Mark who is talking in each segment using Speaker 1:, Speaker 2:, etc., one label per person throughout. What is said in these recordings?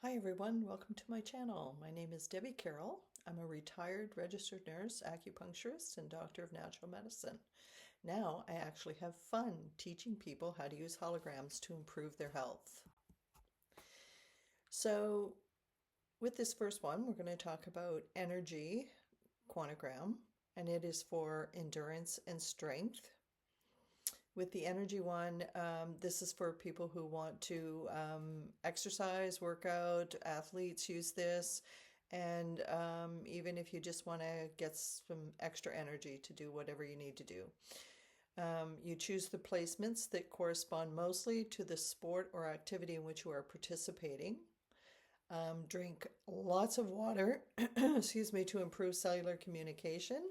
Speaker 1: Hi everyone, welcome to my channel. My name is Debbie Carroll. I'm a retired registered nurse, acupuncturist, and doctor of natural medicine. Now I actually have fun teaching people how to use holograms to improve their health. So with this first one, we're going to talk about energy quantogram, and it is for endurance and strength. With the energy one, this is for people who want to exercise, work out, athletes use this, and even if you just want to get some extra energy to do whatever you need to do. You choose the placements that correspond mostly to the sport or activity in which you are participating. Drink lots of water, excuse me, to improve cellular communication.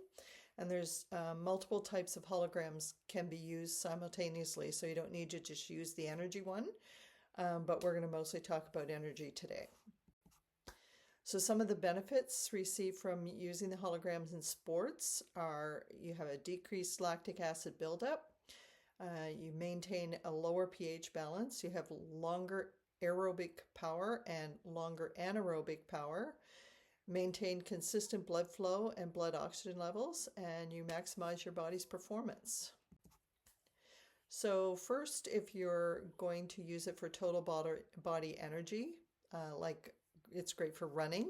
Speaker 1: And there's multiple types of holograms can be used simultaneously, so you don't need to just use the energy one, but we're going to mostly talk about energy today. So some of the benefits received from using the holograms in sports are you have a decreased lactic acid buildup, you maintain a lower pH balance, you have longer aerobic power and longer anaerobic power, maintain consistent blood flow and blood oxygen levels, and you maximize your body's performance. So first, if you're going to use it for total body energy, like it's great for running,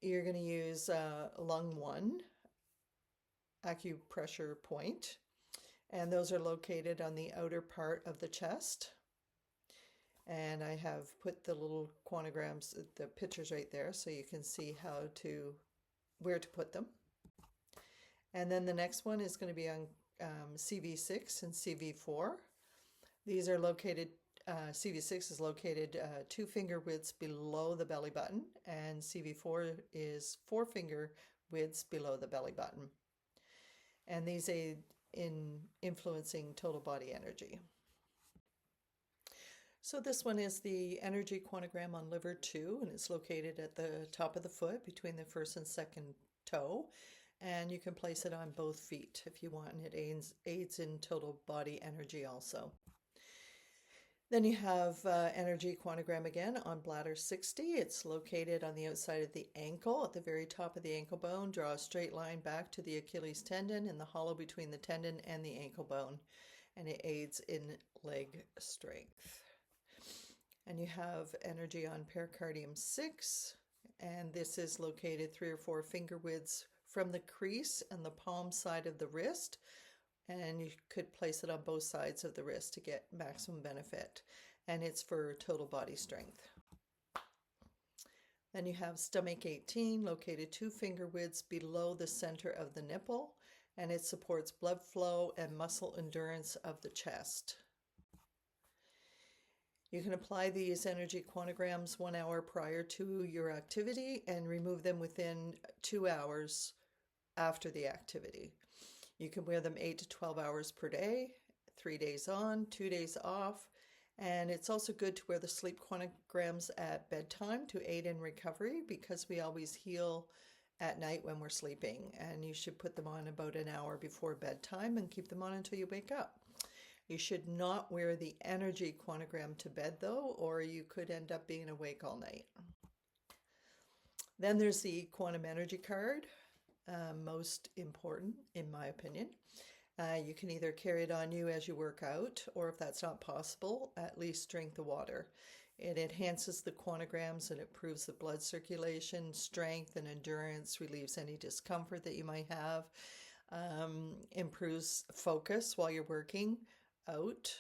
Speaker 1: you're going to use lung 1 acupressure point, and those are located on the outer part of the chest. And I have put the little quantograms, the pictures right there, so you can see where to put them. And then the next one is going to be on CV6 and CV4. These are located, CV6 is located 2 finger widths below the belly button, and CV4 is 4 finger widths below the belly button. And these aid in influencing total body energy. So this one is the energy quantogram on liver 2, and it's located at the top of the foot between the first and second toe, and you can place it on both feet if you want, and it aids in total body energy also. Then you have energy quantogram again on bladder 60. It's located on the outside of the ankle at the very top of the ankle bone. Draw a straight line back to the Achilles tendon in the hollow between the tendon and the ankle bone, and it aids in leg strength. And you have energy on pericardium 6, and this is located 3 or 4 finger widths from the crease and the palm side of the wrist, and you could place it on both sides of the wrist to get maximum benefit, and it's for total body strength. Then you have stomach 18, located 2 finger widths below the center of the nipple, and it supports blood flow and muscle endurance of the chest. You can apply these energy quantograms 1 hour prior to your activity and remove them within 2 hours after the activity. You can wear them 8 to 12 hours per day, 3 days on, 2 days off, and it's also good to wear the sleep quantograms at bedtime to aid in recovery because we always heal at night when we're sleeping, and you should put them on about an hour before bedtime and keep them on until you wake up. You should not wear the energy quantogram to bed though, or you could end up being awake all night. Then there's the quantum energy card, most important in my opinion. You can either carry it on you as you work out, or if that's not possible, at least drink the water. It enhances the quantograms and improves the blood circulation, strength, and endurance, relieves any discomfort that you might have, improves focus while you're working out.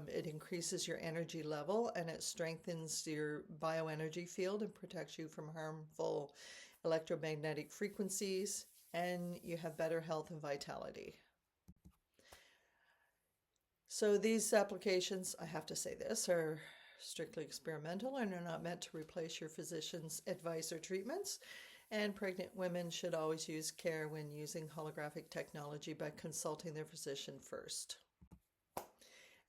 Speaker 1: It increases your energy level, and it strengthens your bioenergy field and protects you from harmful electromagnetic frequencies, and you have better health and vitality. So these applications, I have to say this, are strictly experimental and are not meant to replace your physician's advice or treatments. And pregnant women should always use care when using holographic technology by consulting their physician first.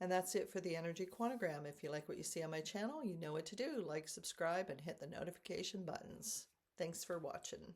Speaker 1: And that's it for the energy quantogram. If you like what you see on my channel, you know what to do. Like, subscribe, and hit the notification buttons. Thanks for watching.